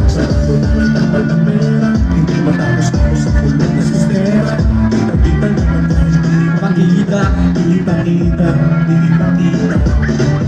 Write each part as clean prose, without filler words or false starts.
Sarado na lang dapat ang pera, hindi matapos ako sa kulong na sistema. Kita-kita naman tayo, di makita, di pakita, di pakita.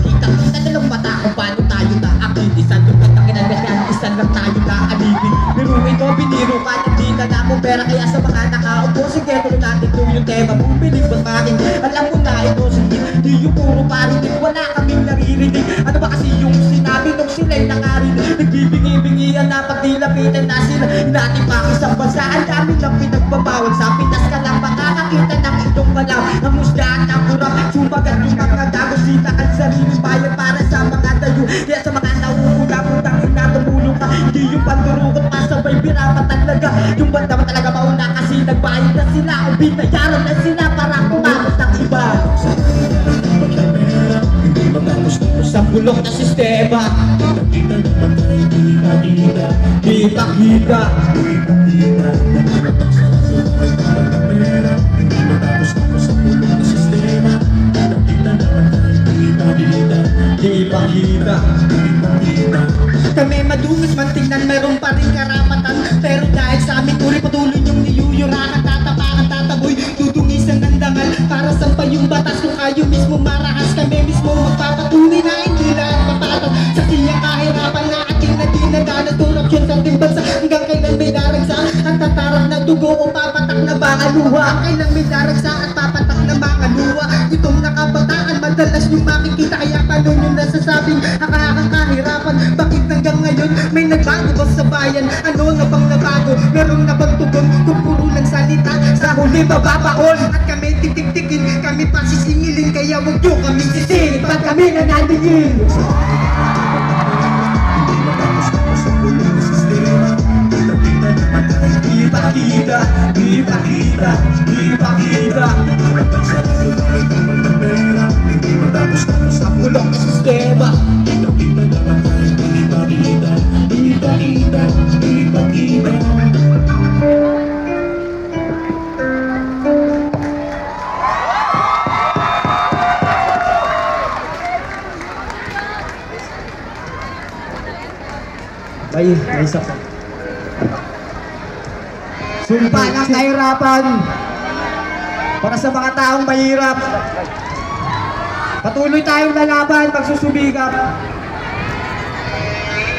Kita-kita na lang mata kung paano tayo na-akit. Isang lupat na kinalagaan, isang lang tayo na-alipin. Biruin ko, biniro ka, nandita na akong pera. Kaya sa mga nakaupo, sige tuloy natin kung yung tema. Bumili ba akin, alam mo na ito, sige. Di yung puro parinig, wala kaming naririnig. Ano ba kasi yung sinabi nung sila'y nakarinig? Nagbibingi-bingian na pag nilapitan na sila. Inatipang isang bansa, ang dami ng pinagbabawal. Sa Pinas ka lang makakakita ng itong malaw. Ang musgaan ng kurap, sumagat yung mga dagos. Sita ang sariling bayan para sa mga tayo. Kaya sa mga nauuna, putang ina, tumulong ka. Hindi yung pandurukot, pasabay birapa talaga. Yung banda mo talaga mauna kasi nagbayad na sila. O binayaran na sila para kumapos ng iba. Hindi matapos ako Sa bulok na sistema, kita-kita naman tayo, di makita, di pakita. di pakita. Sarado na lang dapat ang pera, hindi matapos ako sa kulong na sistema. Kita-kita naman tayo, di makita, Di pakita. di pakita. Kami madungis man tingnan, meron pa rin karapatan. Pero dahil sa amin uri patuloy yung niyuyurakan. Tatapakan, tataboy, dudungis ang gandangal. Para sampay yung batas kung kayo mismo marahas. Kami mismo magpapatunay na hindi lahat papatas. Sa siyang kahirapan na ating nadinadanas. Korupsyon sa ating bansa hanggang kailan may daragsa. At tatarap na dugo o papatak na mga luha. Kailan may daragsa at papatak na mga luha. Itong nakabataan madalas yung makikita. Kaya paano nyo nasasabing kahirapan? Bakit hanggang ngayon may nagbago ba sa bayan? Ano na bang nabago? Meron na bang tugon? Kung puro lang salita, sa huli mababaon. At kami titik-tikin, kami pasisingilin. Kaya huwag nyo kami sisingin, pag kami nananingin. Hindi matapos ako sa kulong na sistema. Kita-kita naman tayo, Di pakita, di pakita, di pakita. sarado na lang dapat ang pera, hindi matapos ako sa Bulok na sistema, kita-kita naman tayo, di makita, di pakita, di pakita. may isa pa. Sumpa ng kahirapan para sa mga taong mahirap. Patuloy tayong lalaban, magsusubikap.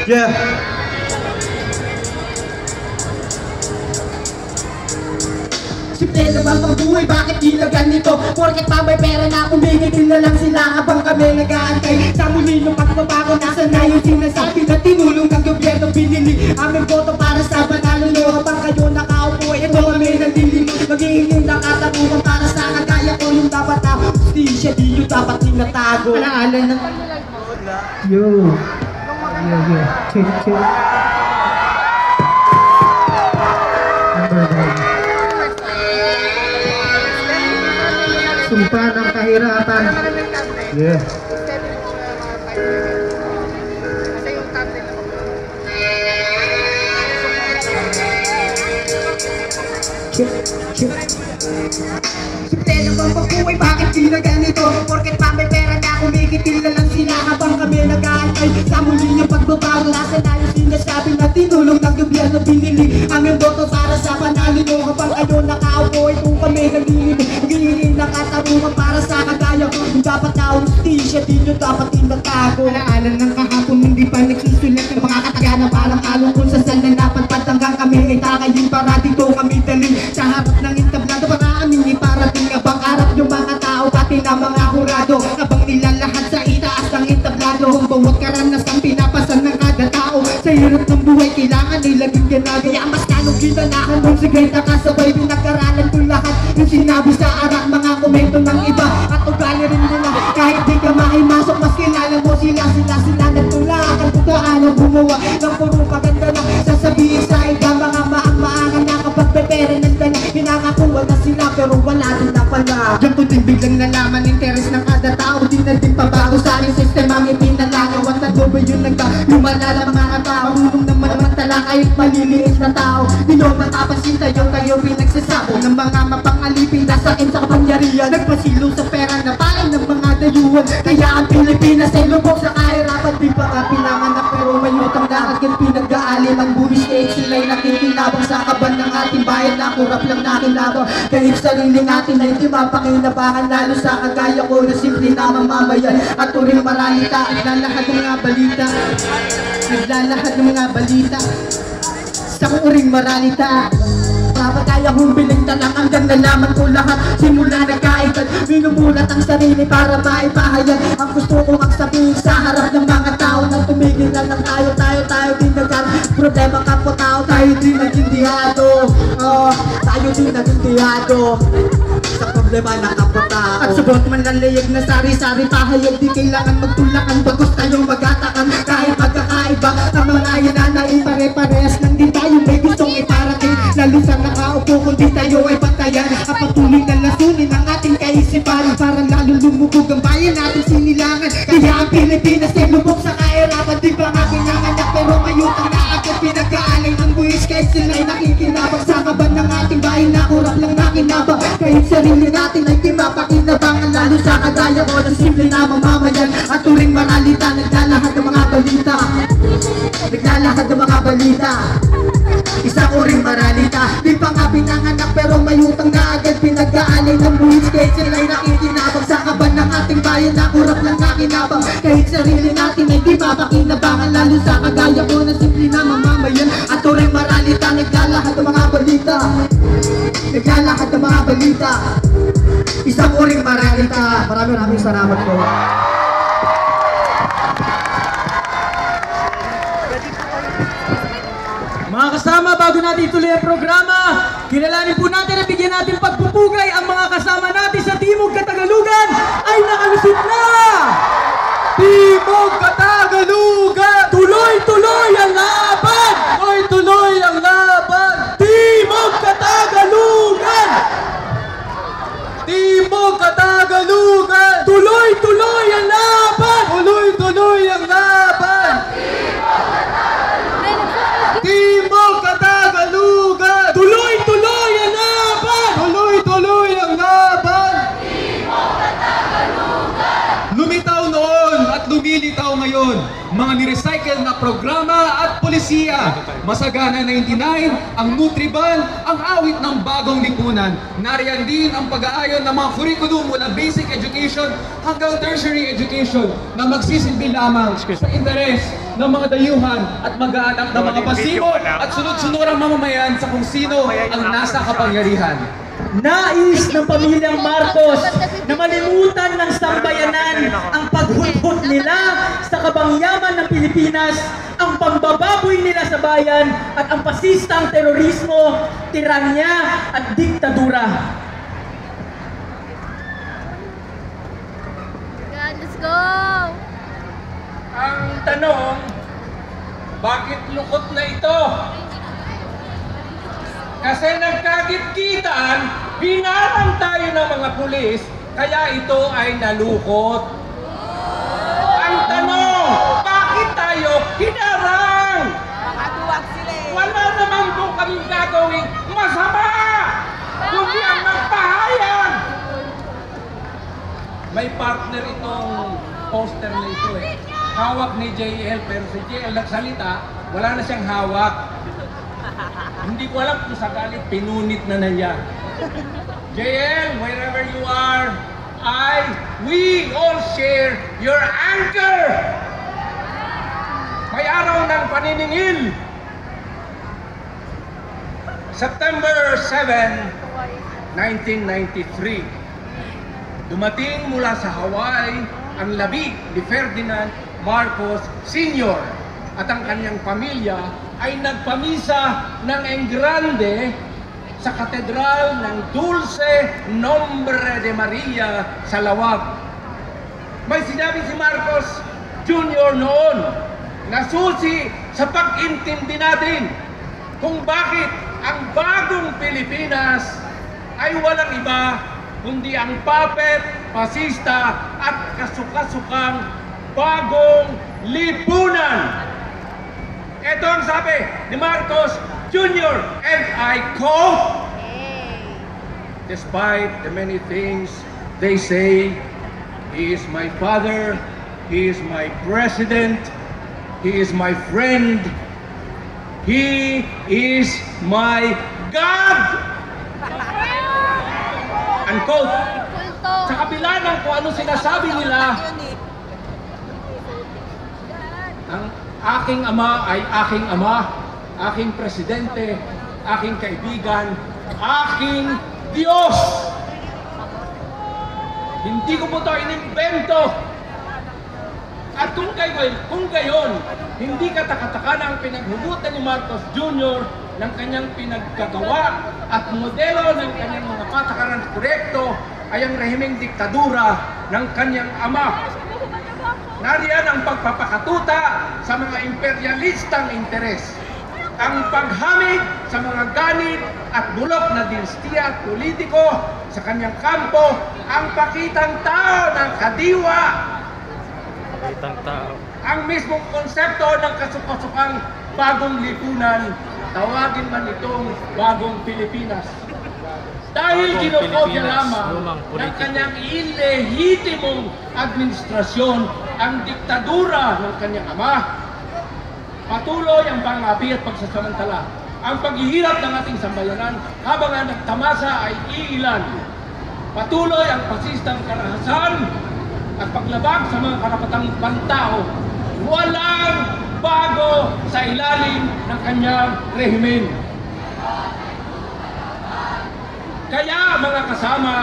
Yeah. Simple naman ang buhay, bakit di na ganito? Porket pa may pera na kumikitin na lang sila habang kami nag-aantay. Sa muli ng pagbabago, nasa na yung sinasabi na tinulong ng gobyerno. Binili aming boto para sa panalo nyo. Habang kayo nakaupo, ito kami nandiling. Magiging nakatabukan para sa kagaya ko. Yung dapat na justisya, di nyo dapat tinatago. Alaala na. Yo. Chill. Sumpa ng kahirapan. Yeah. Simple naman pagbuhay, bakit di na ganito? Porket pa may pera na kumikitil na lang sila habang kami nag-aantay. Sa muli niyang pagbabago, nasa na yung sinasabi na tinulong ng gobyerno. Binili aming boto para sa panalo nyo. Habang kayo nakaupo, ito kami naglilibig. Magiging nakatarungan para sa kagaya ko. Yung dapat na justisya, di nyo dapat tinatago. Alaalan ng kahapon, hindi pa nagsusulat ng mga kataganan. Parang along kung sa saan na napadpad hanggang kami ay takayin para dito kami dalhin. Sa harap ng entablado para aming iparating. Abang arap yung mga tao, pati na mga hurado. Abang nila lahat sa itaas ng entablado. Ang bawat karanasang pinapasan ng kada tao. Sa hirap ng buhay, kailangan ay laging ganado. Kaya mas kanong ginanahan mong sigay na kasabay. Pinag-aralan ko lahat yung sinabi sa arak, mga komento ng iba. At ugali rin nila, kahit di ka maimasok, mas kilala mo sila nagtula. Ang tutaan ang gumawa ng puro paganda na sasabihin sa iba. Mga maang-maangan na kapag pepere ng dala. Pinakakuha na sila pero wala din na pala. Diyan ko din biglang nalaman interes ng kada tao. Di na din pabago sa aling sistema ang ipinalagaw. At nagoba yun lumala mga tao. Nunong naman mantala kahit maliliit na tao. Di nyo matapansin tayo pinagsasabo ng mga mapangalipin na sa akin sa kapangyarihan. Nagpasilo sa pera na pain ng mga dayuhan. Kaya ang Pilipinas ay lubog sa kahirapan. Di pa ka pinanganak pero may utang na agad pinag-aali. nag-aalay ng buwis kahit sila'y nakikinabang sa kaban ng ating bayan na kurap lang nakinabang kahit sarili natin ay di mapakinabangan lalo sa kagaya ko na simple na mamamayan at turing maralita at lalahad ng mga balita naglalahad ng mga balita sa uring maralita kaya kong bininta lang hanggang nalaman ko lahat simula nagkaitad minumulat ang sarili para maipahayag ang gusto ko ang sabihin sa harap ng mga tao na tumigil na lang tayo din problema kapwa tao tayo din nagindihado tayo din nagindihado sa problema ng kapwa tao at subot man lalayag na sari-sari pahayag di kailangan magtulakan bagos tayong magatakan kahit magkakaiba ang mga inanay pare-parehas lang din tayo may gustong iparating lalo sa nakaupo kundi tayo ay bantayan at patuloy na lasunin ang ating kaisipan para lalo lumubog ang bayan natin sinilangan kaya ang Pilipinas ay lubog sa kahirapan di ba nga pinanganak pero ngayon ang naagad pinag-aalay ng buwis kahit sila'y nakikinabang sa kaban ng ating bayan na kurap lang nakinabang kahit sarili natin ay di mapakinabangan lalo sa kagaya ko na simple na mamamayan at turing maralita naglalahad ng mga balita naglalahad ng mga balita isang uring maralita di pa nga pinanganak pero may utang na agad pinag-aalay ng buwis kahit sila'y nakikinabang sa kaban ng ating bayan na kurap lang nakinabang kahit sarili natin ay di mapakinabangan lalo sa kagaya ko na simple na mamamayan at turing maralita naglalahad ng mga balita naglalahad ng mga balita isang uring maralita. Maraming salamat po. Mga kasama, bago natin ituloy ang programa, kilalanin po natin at bigyan natin pagpupugay ang mga kasama natin sa Timog Katagalugan ay nakalusot na! Timog Katagalugan! Tuloy-tuloy ang laban! Tuloy-tuloy ang laban! Timog Katagalugan! Timog Katagalugan! Tuloy-tuloy ang laban! Tuloy-tuloy ang laban! Timog Katagalugan! Tuloy-tuloy ang laban! Tuloy-tuloy ang laban! Timog Katagalugan! Lumitaw noon at lumilitaw ngayon mga nirecycle na programa at polisiya. Masagana 99, ang Nutriban, ang awit ng bagong lipunan. Nariyan din ang pag-aayon ng mga curriculum mula basic education hanggang tertiary education na magsisilbi lamang sa interes ng mga dayuhan at mag-aanak ng mga pasibo at sunod-sunurang mamamayan sa kung sino ang nasa kapangyarihan. Nais ng pamilyang Marcos na malimutan ng sambayanan ang paghudhod nila sa kabangyaman ng Pilipinas, ang pambababoy nila sa bayan at ang pasistang terorismo, tiranya at diktadura. God, let's go! Ang tanong, bakit lukot na ito? Kasi nagkagit-gitan, hinarang tayo ng mga pulis, kaya ito ay nalukot. Ang tanong, bakit tayo hinarang? Wala naman po kaming gagawing masama, kundi ang magpahayag. May partner itong poster na ito eh. Hawak ni JL, pero si JL nagsalita, wala na siyang hawak. Hindi ko alam kung sa galit, pinunit na niya. JL, wherever you are, we all share your anger. May araw ng paniningil. September 7, 1993. Dumating mula sa Hawaii ang labi ni Ferdinand Marcos Sr. at ang kanyang pamilya ay nagpamisa ng Engrande sa katedral ng Dulce Nombre de Maria sa Lawag. May sinabi si Marcos Jr. noon na susi sa pag-intindi natin kung bakit ang bagong Pilipinas ay walang iba kundi ang puppet, pasista at kasukasukang bagong lipunan. Ito ang sabi ni Marcos Jr. and I quote, despite the many things they say, he is my father, he is my president, he is my friend, He is my God! Unquote. Sa kabila ng kung ano sinasabi nila, ang aking ama ay aking ama, aking presidente, aking kaibigan, aking Diyos! Hindi ko po ito inimbento. At kung gayon, hindi katakataka na ang pinaghugutan ni Marcos Jr. ng kanyang pinaggagawa at modelo ng kanyang mga patakaran korekto ay ang rehimeng diktadura ng kanyang ama. Nariyan ang pagpapakatuta sa mga imperialistang interes, ang paghamig sa mga ganit at bulok na dinstiya at politiko sa kanyang kampo, ang pakitang tao ng kadiwa, ang mismong konsepto ng kasukasukang bagong lipunan, tawagin man itong bagong Pilipinas. Dahil kinokopya lamang ng kanyang ilehitimong administrasyon ang diktadura ng kanyang ama, patuloy ang pangapi at pagsasamantala. Ang paghihirap ng ating sambayanan habang ang nagtamasa ay iilan. Patuloy ang pasistang karahasan at paglabag sa mga karapatang pantao. Walang bago sa ilalim ng kanyang rehimen. Kaya mga kasama,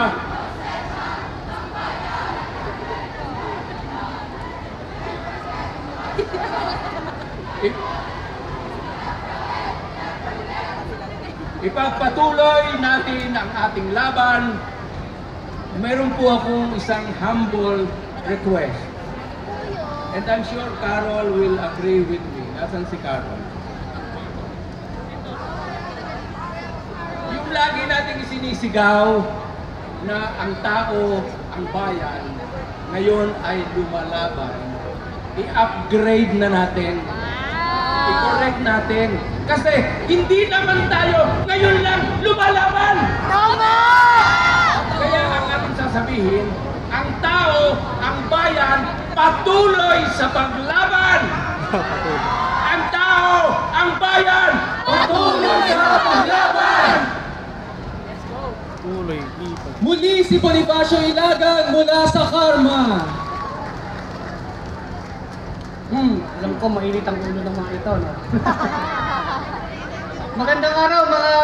ipagpatuloy natin ang ating laban. Meron po akong isang humble request. And I'm sure Carol will agree with me. Nasaan si Carol? Yung lagi nating isinisigaw na ang tao, ang bayan, ngayon ay lumalaban. I-upgrade na natin. I-correct natin. Kasi hindi naman tayo ngayon lang lumalaban. Kaya ang ating sasabihin, ang tao, ang bayan, patuloy sa paglaban. Ang tao, ang bayan, patuloy sa paglaban. Muli si Bonifacio Ilagan mula sa Karma. Alam ko mainit ang ulo ng mga ito, no? Magandang araw mga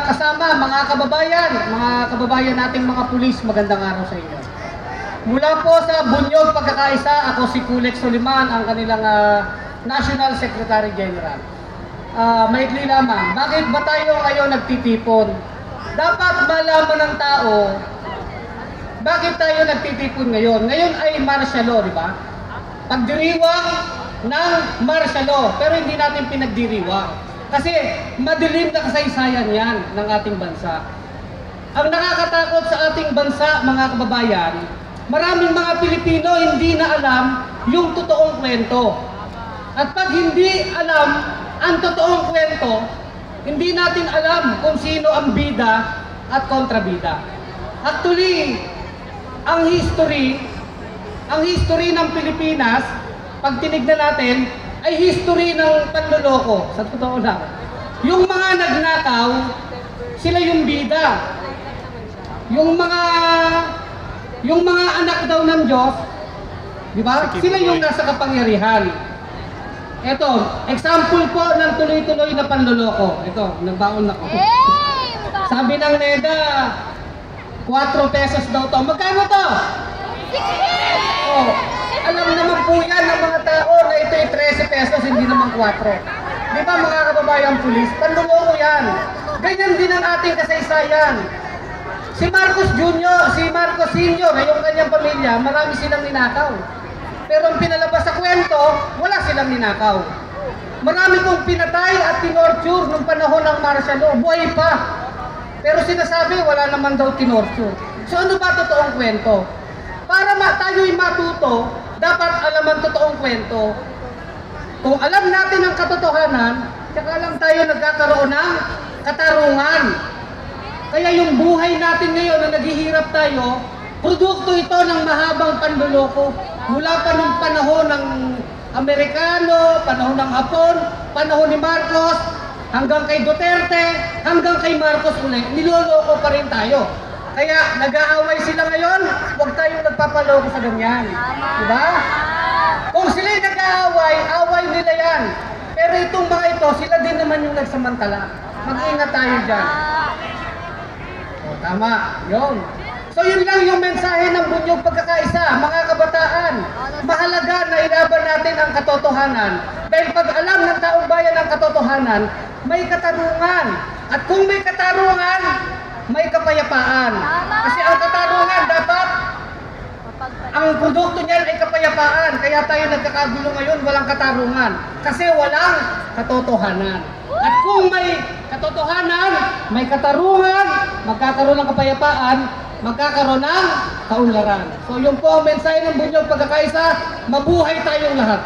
kasama, mga kababayan nating mga pulis, magandang araw sa inyo. Mula po sa Bunyog Pagkakaisa, ako si Kulex Soliman, ang kanilang National Secretary General. Maikli lamang, bakit ba tayo ngayon nagtitipon? Dapat malaman ng tao, bakit tayo nagtitipon ngayon? Ngayon ay martial law, di ba? Pagdiriwang ng martial law, pero hindi natin pinagdiriwang. Kasi madilim na kasaysayan yan ng ating bansa. Ang nakakatakot sa ating bansa, mga kababayan, maraming mga Pilipino hindi na alam yung totoong kwento. At pag hindi alam ang totoong kwento, hindi natin alam kung sino ang bida at kontrabida. Actually, ang history ng Pilipinas, pag tinignan natin, ay history ng panloloko, sa totoo lang. Yung mga nagnakaw, sila yung bida. Yung mga anak daw ng Diyos, di ba? Sila yung nasa kapangyarihan. Ito, example po ng tuloy-tuloy na panloloko. Ito, nagbaon ako. Sabi ng NEDA, 4 pesos daw to. Magkano to? 6 oh. Alam naman po yan ng mga tao na ito ay 13 pesos, hindi naman 4. Di ba mga kababayang pulis? Panluloko yan. Ganyan din ang ating kasaysayan. Si Marcos Jr., si Marcos Sr., yung kanyang pamilya, marami silang ninakaw. Pero ang pinalabas sa kwento, wala silang ninakaw. Marami kong pinatay at tinorture nung panahon ng martial law. Buhay pa. Pero sinasabi, wala naman daw tinorture. So ano ba totoong kwento? Para tayo'y matuto, dapat alam ang totoong kwento. Kung alam natin ang katotohanan, tsaka lang tayo nagkakaroon ng katarungan. Kaya yung buhay natin ngayon na naghihirap tayo, produkto ito ng mahabang panloloko. Mula pa nung panahon ng Amerikano, panahon ng Hapon, panahon ni Marcos, hanggang kay Duterte, hanggang kay Marcos ulit, niloloko pa rin tayo. Kaya nag-aaway sila ngayon, huwag tayong nagpapaloko sa ganyan. Diba? Kung sila'y nag-aaway, away nila yan. Pero itong mga ito, sila din naman yung nagsamantala. Mag-ingat tayo dyan. O, tama. Yun. So yun lang yung mensahe ng Bunyog Pagkakaisa, mga kabataan. Mahalaga na ilaban natin ang katotohanan. Dahil pag alam ng taong bayan ang katotohanan, may katarungan. At kung may katarungan, may kapayapaan. Kasi ang katarungan dapat, ang produkto niyan ay kapayapaan. Kaya tayo nagkakagulo ngayon, walang katarungan. Kasi walang katotohanan. At kung may katotohanan, may katarungan, magkakaroon ng kapayapaan, magkakaroon ng kaunlaran. So yun po ang mensahe ng Bunyog Pagkakaisa, mabuhay tayong lahat.